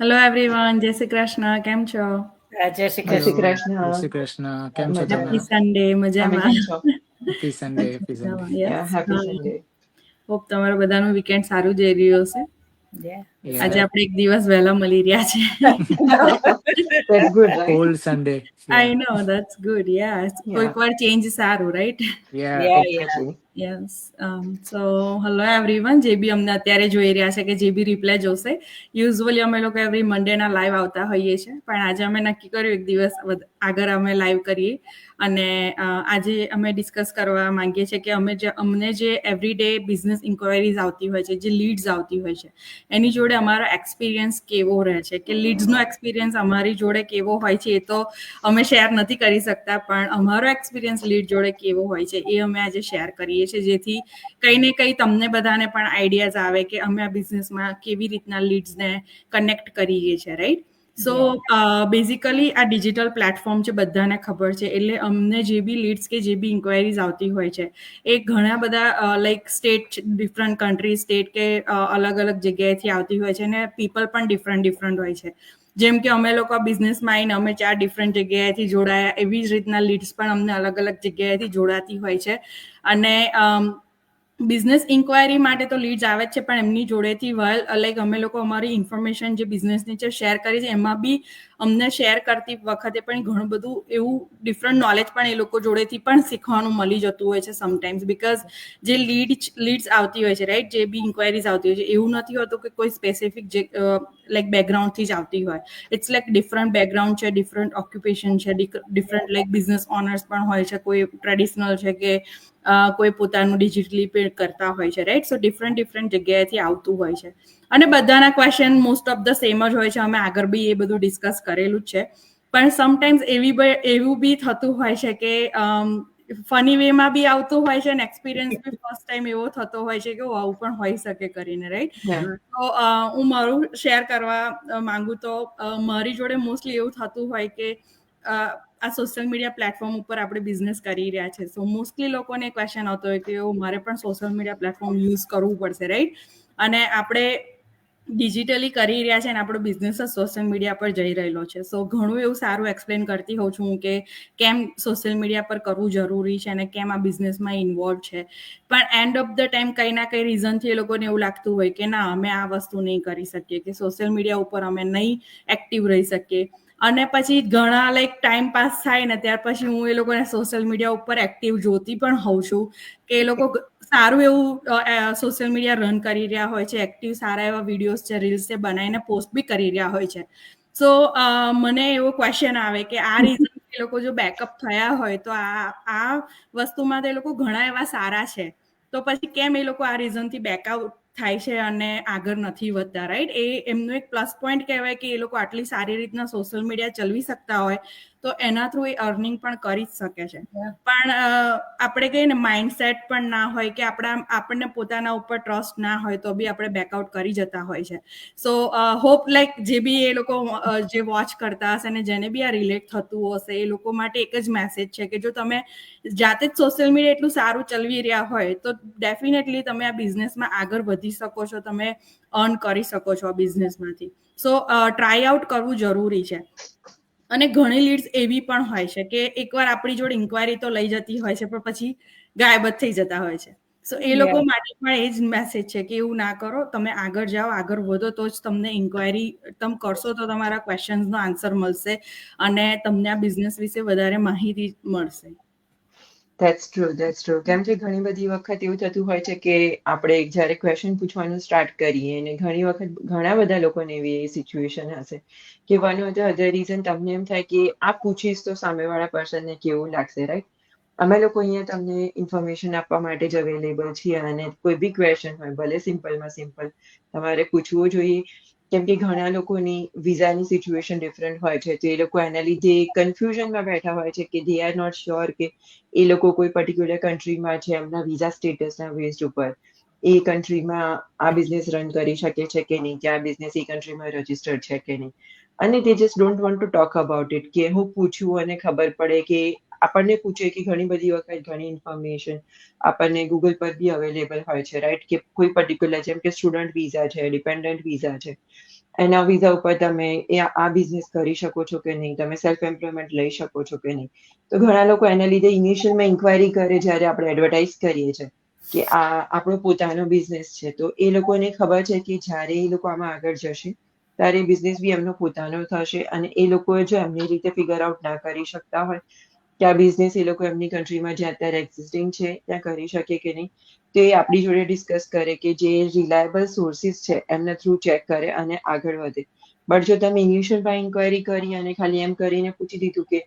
Hello everyone, જય શ્રી કૃષ્ણ. કેમ છો? જય શ્રી જય શ્રી કૃષ્ણ. કૃષ્ણ. જય શ્રી કૃષ્ણ. કેમ છો તમે? Happy Sunday. તમે મજામાં? કેમ છો? Happy Sunday. Happy Sunday. Yes. Happy Sunday. Hope તમારું બધાનું વીકેન્ડ સારું જઈ રહ્યું હશે. Yeah. આજે આપણે એક દિવસ વહેલા મળી રહ્યા છે. That's good, right? Old Sunday. I know, that's good. Yes, Yeah, કોઈક વાર ચેન્જ સારું, right? Yeah. Yeah. exactly. Yes. So hello everyone, જે બી અમને અત્યારે જોઈ રહ્યા છે કે જે બી રિપ્લે જોશે, યુઝ્યુઅલી અમે લોકો એવરી મંડેના લાઈવ આવતા હોઈએ છીએ, પણ આજે અમે નક્કી કર્યું એક દિવસ આગળ અમે લાઈવ કરીએ. અને આજે અમે ડિસ્કસ કરવા માંગીએ છીએ કે અમને જે એવરીડે બિઝનેસ ઇન્ક્વાયરીઝ આવતી હોય છે, જે લીડ્સ આવતી હોય છે, એની જોડે અમારો એક્સપિરિયન્સ કેવો રહે છે, કે લીડ્સનો એક્સપિરિયન્સ અમારી જોડે કેવો હોય છે એ તો અમે શેર નથી કરી શકતા, પણ અમારો એક્સપિરિયન્સ લીડ જોડે કેવો હોય છે એ અમે આજે શેર કરીએ છીએ, જેથી કંઈ ને કંઈ તમને બધાને પણ આઈડિયાઝ આવે કે અમે આ બિઝનેસમાં કેવી રીતના લીડ્સને કનેક્ટ કરીએ છીએ, રાઈટ? સો બેઝિકલી આ ડિજિટલ પ્લેટફોર્મ છે, બધાને ખબર છે, એટલે અમને જે બી લીડ્સ કે જે બી ઇન્ક્વાયરીઝ આવતી હોય છે એ ઘણા બધા like state, different country, state કે અલગ અલગ જગ્યાએથી આવતી હોય છે, અને પીપલ પણ ડિફરન્ટ હોય છે. જેમ કે અમે લોકો બિઝનેસમાં આવીને અમે 4 ડિફરન્ટ જગ્યાએથી જોડાયા, એવી જ રીતના લીડ્સ પણ અમને અલગ અલગ જગ્યાએથી જોડાતી હોય છે. અને બિઝનેસ ઇન્ક્વાયરી માટે તો લીડ્સ આવે જ છે, પણ એમની જોડેથી લાઈક અમે લોકો અમારી ઇન્ફોર્મેશન જે બિઝનેસની છે શેર કરી છે, એમાં બી અમને શેર કરતી વખતે પણ ઘણું બધું એવું ડિફરન્ટ નોલેજ પણ એ લોકો જોડેથી પણ શીખવાનું મળી જતું હોય છે સમટાઈમ્સ, બિકોઝ જે લીડ્સ આવતી હોય છે, રાઈટ, જે બી ઇન્ક્વાયરીઝ આવતી હોય છે, એવું નથી હોતું કે કોઈ સ્પેસિફિક જે લાઈક બેકગ્રાઉન્ડથી જ આવતી હોય. ઇટ્સ લાઈક ડિફરન્ટ બેકગ્રાઉન્ડ છે, ડિફરન્ટ ઓક્યુપેશન છે, ડિફરન્ટ લાઈક બિઝનેસ ઓનર્સ પણ હોય છે, કોઈ ટ્રેડિશનલ છે કે કોઈ પોતાનું ડિજિટલી પે કરતા હોય છે, રાઈટ? સો ડિફરન્ટ જગ્યાએથી આવતું હોય છે, અને બધાના question most of the same જ હોય છે. અમે આગળ બી એ બધું ડિસ્કસ કરેલું જ છે, પણ સમટાઈમ્સ એવું બી થતું હોય છે કે ફની વેમાં બી આવતું હોય છે, અને એક્સપિરિયન્સ બી ફર્સ્ટ ટાઈમ એવો થતો હોય છે કે આવું પણ હોઈ શકે કરીને, રાઈટ? તો હું મારું શેર કરવા માંગુ તો મારી જોડે મોસ્ટલી એવું થતું હોય કે આ સોશિયલ મીડિયા પ્લેટફોર્મ ઉપર આપણે બિઝનેસ કરી રહ્યા છે, સો મોસ્ટલી લોકોને ક્વેશ્ચન આવતો હોય કે મારે પણ સોશિયલ મીડિયા પ્લેટફોર્મ યુઝ કરવું પડશે, રાઈટ? અને આપણે ડિજિટલી કરી રહ્યા છે અને આપણો બિઝનેસ જ સોશિયલ મીડિયા પર જઈ રહેલો છે. સો ઘણું એવું સારું એક્સપ્લેન કરતી હોઉં છું કે કેમ સોશિયલ મીડિયા પર કરવું જરૂરી છે અને કેમ આ બિઝનેસમાં ઇન્વોલ્વ છે. પણ એન્ડ ઓફ ધ ટાઈમ કંઈ ના કંઈ રીઝનથી એ લોકોને એવું લાગતું હોય કે ના, અમે આ વસ્તુ નહીં કરી શકીએ, કે સોશિયલ મીડિયા ઉપર અમે નહીં એક્ટિવ રહી શકીએ. અને પછી ઘણા લાઈક ટાઈમ પાસ થાય ને ત્યાર પછી હું એ લોકોને સોશિયલ મીડિયા ઉપર એક્ટિવ જોતી પણ હોઉં છું કે એ લોકો સારું એવું સોશિયલ મીડિયા રન કરી રહ્યા હોય છે, એક્ટિવ સારા એવા વિડીયોઝ છે, રીલ્સ છે બનાવીને પોસ્ટ બી કરી રહ્યા હોય છે. સો મને એવો ક્વેશ્ચન આવે કે આ રીઝન એ લોકો જો બેકઅપ થયા હોય તો આ વસ્તુમાં તો એ લોકો ઘણા એવા સારા છે, તો પછી કેમ એ લોકો આ રીઝનથી બેકઆઉટ થાય છે અને આગળ નથી વધતા, રાઈટ? એ એમનો એક પ્લસ પોઈન્ટ કહેવાય કે એ લોકો આટલી સારી રીતના સોશિયલ મીડિયા ચલાવી શકતા હોય તો એના થ્રુ એ અર્નિંગ પણ કરી જ શકે છે. પણ આપણે કહીએ ને, માઇન્ડસેટ પણ ના હોય કે આપણને પોતાના ઉપર ટ્રસ્ટ ના હોય તો બી આપણે બેકઆઉટ કરી જતા હોય છે. સો હોપ લાઈક જે બી એ લોકો જે વોચ કરતા હશે અને જેને બી આ રિલેટ થતું હશે એ લોકો માટે એક જ મેસેજ છે કે જો તમે જાતે જ સોશિયલ મીડિયા એટલું સારું ચલાવી રહ્યા હોય તો ડેફિનેટલી તમે આ બિઝનેસમાં આગળ વધી શકો છો, તમે અર્ન કરી શકો છો આ બિઝનેસમાંથી. સો ટ્રાય આઉટ કરવું જરૂરી છે. અને ઘણી લીડ્સ એવી પણ હોય છે કે એકવાર આપણી જોડે ઇન્ક્વાયરી તો લઈ જતી હોય છે પણ પછી ગાયબ જ થઈ જતા હોય છે. સો એ લોકો માટે પણ એ જ મેસેજ છે કે એવું ના કરો, તમે આગળ જાઓ, આગળ વધો તો જ તમને ઇન્ક્વાયરી તમે કરશો તો તમારા ક્વેશ્ચન્સનો આન્સર મળશે અને તમને આ બિઝનેસ વિશે વધારે માહિતી મળશે. That's true. કેમ કે ઘણી બધી વખત એવું થતું હોય છે કે આપણે જ્યારે ક્વેશ્ચન પૂછવાનું સ્ટાર્ટ કરીએ અને ઘણી વખત ઘણા બધા લોકોને એવી સિચ્યુએશન હશે કે one or the other reason તમને એમ થાય કે આ પૂછીશ તો સામેવાળા પર્સનને કેવું લાગશે, રાઈટ? અમે લોકો અહીંયા તમને ઇન્ફોર્મેશન આપવા માટે જ અવેલેબલ છીએ અને કોઈ બી ક્વેશ્ચન હોય, ભલે સિમ્પલમાં સિમ્પલ, તમારે પૂછવું જોઈએ. કેમ કે ઘણા લોકોની વિઝાની સિચ્યુએશન ડિફરન્ટ હોય છે, તો એ લોકો એના લીધે કન્ફ્યુઝનમાં બેઠા હોય છે કે દે આર નોટ શ્યોર કે એ લોકો કોઈ પર્ટિક્યુલર કન્ટ્રીમાં છે, એમના વિઝા સ્ટેટસના બેઝ ઉપર એ કન્ટ્રીમાં આ બિઝનેસ રન કરી શકે છે કે નહીં, કે આ બિઝનેસ એ કન્ટ્રીમાં રજિસ્ટર્ડ છે કે નહીં. અને તે just don't want to talk about it, કે હું પૂછું અને ખબર પડે કે આપણને પૂછે કે ઘણી બધી વખત ઘણી ઇન્ફોર્મેશન આપણને ગૂગલ પર બી અવેલેબલ હોય છે, રાઈટ? કે કોઈ પર્ટિક્યુલર, જેમ કે સ્ટુડન્ટ વિઝા છે, ડિપેન્ડન્ટ વિઝા છે, એના વિઝા ઉપર તમે આ બિઝનેસ કરી શકો છો કે નહીં, તમે સેલ્ફ એમ્પ્લોયમેન્ટ લઈ શકો છો કે નહીં. તો ઘણા લોકો એના લીધે ઇનિશિયલમાં ઇન્ક્વાયરી કરે જ્યારે આપણે એડવર્ટાઇઝ કરીએ છીએ કે આ આપણો પોતાનો બિઝનેસ છે. તો એ લોકોને ખબર છે કે જ્યારે એ લોકો આમાં આગળ જશે ત્યારે બિઝનેસ બી એમનો પોતાનો થશે, અને એ લોકો જો એમની રીતે ફિગર આઉટ ના કરી શકતા હોય કે આ બિઝનેસ એ લોકો એમની કન્ટ્રીમાં જ્યાં અત્યારે એક્ઝિસ્ટિંગ છે ત્યાં કરી શકે કે નહીં, તો એ આપણી જોડે ડિસ્કસ કરે કે જે રિલાયબલ સોર્સિસ છે એમના થ્રુ ચેક કરે અને આગળ વધે. બટ જો તમે ઇનિશિયલમાં ઇન્ક્વાયરી કરી અને ખાલી એમ કરીને પૂછી દીધું કે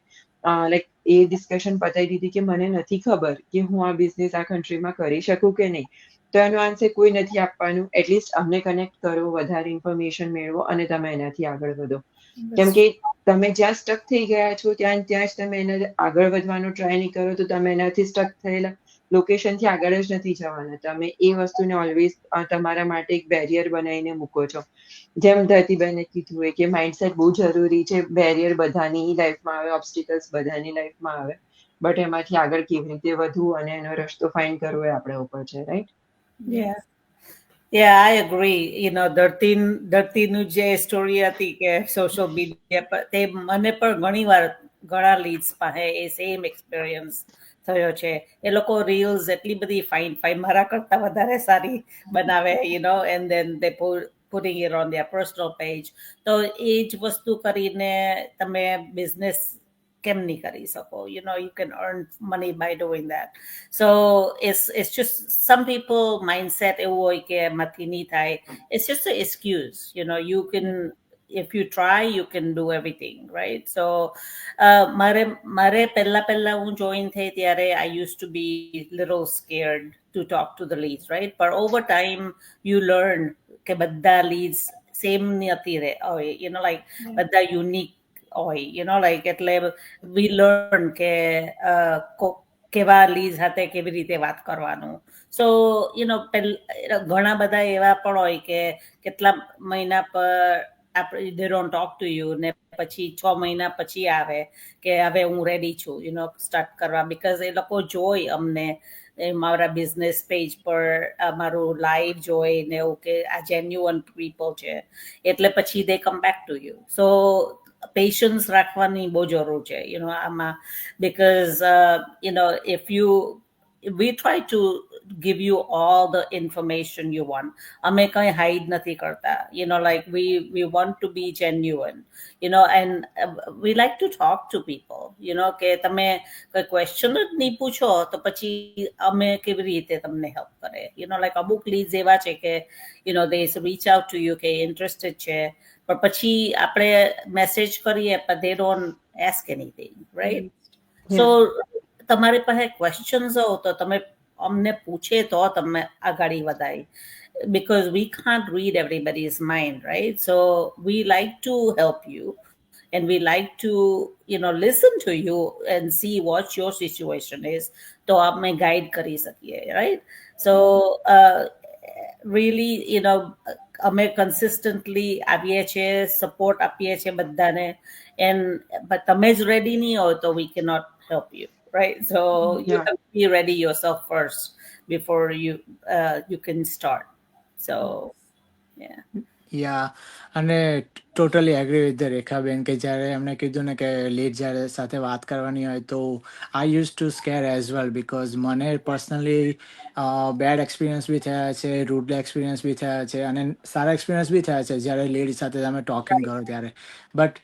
લાઈક એ ડિસ્કશન પતાવી દીધી કે મને નથી ખબર કે હું આ બિઝનેસ આ કન્ટ્રીમાં કરી શકું કે નહીં, તો એનો આન્સર કોઈ નથી આપવાનું. એટલીસ્ટ અમને કનેક્ટ કરો, વધારે ઇન્ફોર્મેશન મેળવો અને તમે એનાથી આગળ વધો. કેમ કે તમે જ્યાં સ્ટક થઈ ગયા છો ત્યાં જ તમે એને આગળ વધવાનો ટ્રાય નહીં કરો તો તમે એનાથી સ્ટક થયેલા લોકેશનથી આગળ જ નથી જવાના. તમે એ વસ્તુને ઓલવેઝ તમારા માટે એક બેરિયર બનાવીને મૂકો છો. જેમ ધરતીબેને કીધું હોય કે માઇન્ડસેટ બહુ જરૂરી છે. બેરિયર બધાની લાઈફમાં આવે, ઓબ્સ્ટિકલ્સ બધાની લાઈફમાં આવે, બટ એમાંથી આગળ કેવી રીતે વધવું અને એનો રસ્તો ફાઇન્ડ કરવો એ આપણા ઉપર છે, right? Yeah. Yeah, I agree. ધરતીનું જે સ્ટોરી હતી કે સોશિયલ મીડિયા પર, તે મને પણ ઘણા લીડ્સ પાસે એ સેમ એક્સપિરિયન્સ થયો છે. એ લોકો રીલ્સ એટલી બધી ફાઇન મારા કરતા વધારે સારી બનાવે, and then they putting it on their personal page. તો એ જ વસ્તુ કરીને તમે બિઝનેસ કેમ નહીં કરી શકો? You can earn money by doing that. So it's just some people mindset એવું હોય કે એમાંથી નહીં થાય. It's just an excuse. You can, if you try, you can do everything, right? So મારે પહેલા હું જોઈન થઈ ત્યારે I used to be little scared to talk to the leads, right? But over time you learn કે બધા leads same નથી હોય, like બધા unique હોય, like એટલે we learn કે કેવા લીડ સાથે કેવી રીતે વાત કરવાનું. સો ઘણા બધા એવા પણ હોય કે કેટલા મહિના પર આપણે they don't talk to you, ને પછી 6 મહિના પછી આવે કે હવે હું રેડી છું સ્ટાર્ટ કરવા, બીકોઝ એ લોકો જોઈ અમને મારા બિઝનેસ પેજ પર મારું લાઈવ જોઈ ને એવું કે આ જેન્યુઅન પીપલ છે, એટલે પછી they come back to you. So patience રાખવાની બહુ જરૂર છે આમાં, because if we try to give you all the information you want. અમે કઈ હાઈડ નથી કરતા, like we want to be genuine, and we like to talk to people, કે તમે કોઈ ક્વેશ્ચન જ નહીં પૂછો તો પછી અમે કેવી રીતે તમને હેલ્પ કરે? like અમુક લીડ્સ એવા છે કે they reach out to you કે ઇન્ટરેસ્ટેડ છે, પણ પછી આપણે મેસેજ કરીએ but they don't ask anything, right? So તમારી પાસે ક્વેશ્ચન્સ હો તો તમે અમને પૂછે તો તમે આગળ વધાય, because we can't read everybody's mind, right? So we like to help you and we like to listen to you and see what your situation is, તો અમે ગાઈડ કરી શકીએ, right? So really અમે કન્સિસ્ટન્ટલી આવીએ છીએ, support આપીએ છીએ બધાને, but તમે જ રેડી નહીં હોય તો we cannot help you, right? So you have to be ready yourself first before you can start. So યા અને totally agree with the Rekhaben કે જ્યારે એમણે કીધું ને કે લીડ જ્યારે સાથે વાત કરવાની હોય તો I use to square as well, because મને પર્સનલી બેડ એક્સપિરિયન્સ બી થયા છે, રૂડ એક્સપિરિયન્સ બી થયા છે અને સારા એક્સપિરિયન્સ બી થયા છે જ્યારે લીડ સાથે તમે ટોકિંગ કરો ત્યારે. બટ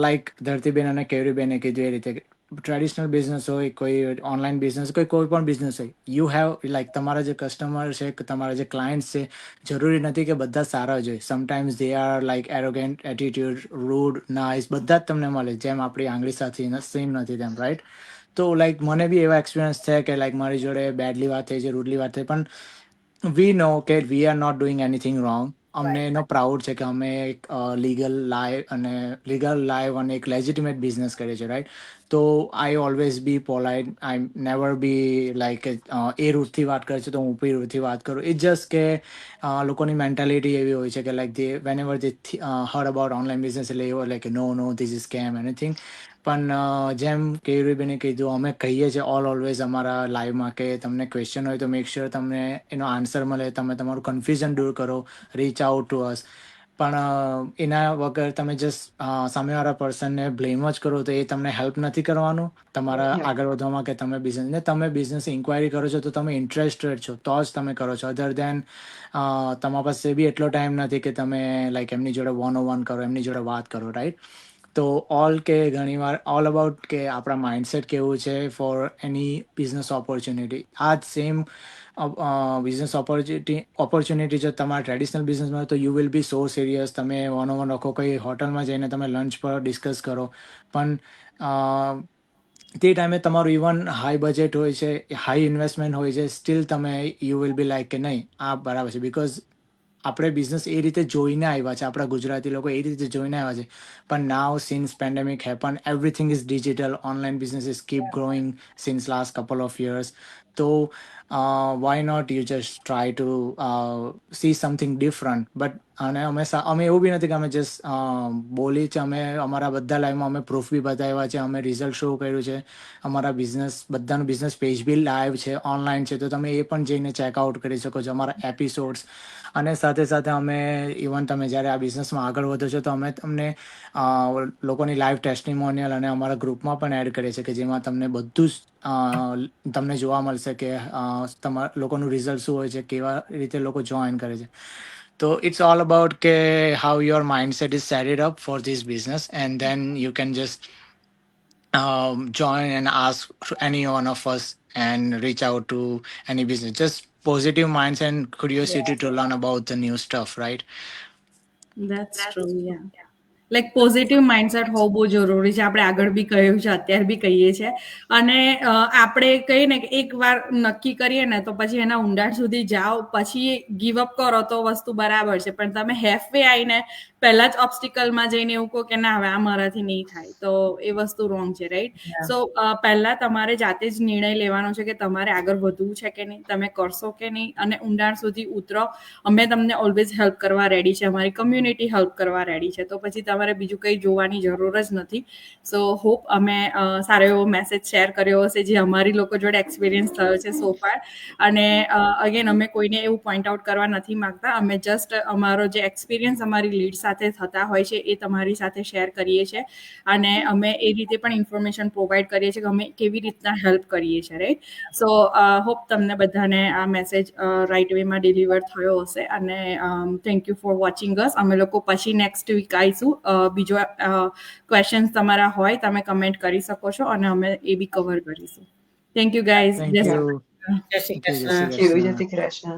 લાઈક ધરતીબેન અને કેવરીબેને કીધું એ રીતે ટ્રેડિશનલ બિઝનેસ હોય, કોઈ ઓનલાઈન બિઝનેસ, કોઈ પણ બિઝનેસ હોય, યુ હેવ લાઈક તમારા જે કસ્ટમર છે, તમારા જે ક્લાયન્ટ્સ છે, જરૂરી નથી કે બધા સારા જ હોય. Sometimes they are like arrogant, attitude, rude, nice, બધા જ તમને મળે, જેમ આપણી આંગળી સાથે સેમ નથી તેમ, રાઈટ? તો લાઈક મને બી એવા એક્સપિરિયન્સ થયા કે લાઈક મારી જોડે બેડલી વાત થઈ છે, રૂડલી વાત થઈ, પણ વી નો કે we are not doing anything wrong. અમને એનો પ્રાઉડ છે કે અમે એક લીગલ લાઈવ અને એક લેજિટિમેટ બિઝનેસ કરીએ છીએ, રાઈટ? તો I always be polite, I never be like a રૂટથી વાત કરે છે તો હું બી રૂટથી વાત કરું. ઇટ જસ્ટ કે લોકોની મેન્ટાલિટી એવી હોય છે કે like they whenever they heard about online business એટલે એવો like no this is scam anything. પણ જેમ કેયુરીબેને કીધું, અમે કહીએ છીએ ઓલવેઝ અમારા લાઈવમાં કે તમને ક્વેશ્ચન હોય તો મેક શ્યોર તમને એનો આન્સર મળે, તમે તમારું કન્ફ્યુઝન દૂર કરો, રીચ આઉટ ટુ અસ. પણ એના વગર તમે જસ્ટ સામેવાળા પર્સનને બ્લેમ જ કરો તો એ તમને હેલ્પ નથી કરવાનું તમારા Yeah. આગળ વધવામાં કે તમે બિઝનેસને તમે બિઝનેસ ઇન્ક્વાયરી કરો છો તો તમે ઇન્ટરેસ્ટેડ છો તો જ તમે કરો છો અધર દેન તમારા પાસે બી એટલો ટાઈમ નથી કે તમે લાઈક એમની જોડે 101 કરો એમની જોડે વાત કરો રાઈટ તો ઘણીવાર ઓલ અબાઉટ કે આપણા માઇન્ડસેટ કેવું છે ફોર એની બિઝનેસ ઓપોર્ચ્યુનિટી આ જ સેમ બિઝનેસ ઓપોર્ચ્યુનિટી જો તમારા ટ્રેડિશનલ બિઝનેસમાં હોય તો you will be so serious તમે 101 રાખો કોઈ હોટલમાં જઈને તમે લંચ પર ડિસ્કસ કરો પણ તે ટાઈમે તમારું ઇવન હાઈ બજેટ હોય છે હાઈ ઇન્વેસ્ટમેન્ટ હોય છે સ્ટીલ તમે યુ વિલ બી લાઈક કે નહીં આ બરાબર છે બિકોઝ આપણે બિઝનેસ એ રીતે જોઈને આવ્યા છે આપણા ગુજરાતી લોકો એ રીતે જોઈને આવ્યા છે પણ now since pandemic happen everything is digital online business is keep growing since last couple of years તો why not you just try to see something different but અને અમે એવું બી નથી કે અમે જસ્ટ બોલી છે અમે અમારા બધા લાઈવમાં અમે પ્રૂફ બી બતાવ્યા છે અમે રિઝલ્ટ શો કર્યું છે અમારા બધાનું બિઝનેસ પેજ બી લાઈવ છે ઓનલાઈન છે તો તમે એ પણ જઈને ચેકઆઉટ કરી શકો છો અમારા એપિસોડ્સ અને સાથે સાથે અમે ઇવન તમે જ્યારે આ બિઝનેસમાં આગળ વધો છો તો અમે તમને લોકોની લાઈવ ટેસ્ટિમોનિયલ અને અમારા ગ્રુપમાં પણ એડ કરીએ છીએ કે જેમાં તમને બધું જ તમને જોવા મળશે કે તમારા લોકોનું રિઝલ્ટ શું હોય છે કેવા રીતે લોકો જોઈન કરે છે તો ઇટ્સ ઓલ અબાઉટ કે how your mindset is set it up for this business and then you can just join and ask any one of us and reach out to any business. Just positive minds and curiosity to learn about the new stuff, right? That's true, yeah. Like positive mindset હોવું બહુ જરૂરી છે આપણે આગળ બી કહ્યું છે અત્યારે બી કહીએ છીએ અને આપણે કહીએ ને કે એક વાર નક્કી કરીએ ને તો પછી એના ઊંડાણ સુધી જાઓ પછી ગીવ અપ કરો તો વસ્તુ બરાબર છે પણ તમે હેફ વે આવીને પહેલા જ ઓબ્સ્ટિકલમાં જઈને એવું કહો કે ના હવે આ મારાથી નહીં થાય તો એ વસ્તુ રોંગ છે રાઈટ સો પહેલા તમારે જાતે જ નિર્ણય લેવાનો છે કે તમારે આગળ વધવું છે કે નહીં તમે કરશો કે નહીં અને ઊંડાણ સુધી ઉતરો અમે તમને ઓલવેઝ હેલ્પ કરવા રેડી છે અમારી કમ્યુનિટી હેલ્પ કરવા રેડી છે તો પછી તમારે બીજું કંઈ જોવાની જરૂર જ નથી સો હોપ અમે સારો એવો મેસેજ શેર કર્યો હશે જે અમારી લોકો જોડે એક્સપિરિયન્સ થયો છે સો ફાર અને અગેન અમે કોઈને એવું પોઈન્ટ આઉટ કરવા નથી માંગતા અમે જસ્ટ અમારો જે એક્સપિરિયન્સ અમારી લીડ સાથે થતા હોય છે એ તમારી સાથે શેર કરીએ છીએ અને અમે એ રીતે પણ ઇન્ફોર્મેશન પ્રોવાઈડ કરીએ છીએ કે અમે કેવી રીતના હેલ્પ કરીએ છીએ રાઈટ સો હોપ તમને બધાને આ મેસેજ રાઈટ વેમાં ડિલિવર થયો હશે અને થેન્ક યુ ફોર વોચિંગ અસ અમે લોકો પછી નેક્સ્ટ વીક આવીશું બીજો ક્વેશ્ચન્સ તમારા હોય તમે કમેન્ટ કરી શકો છો અને અમે એ બી કવર કરીશું thank you guys Thank you. જય Shri Thank you. Krishna Jai Shri Krishna.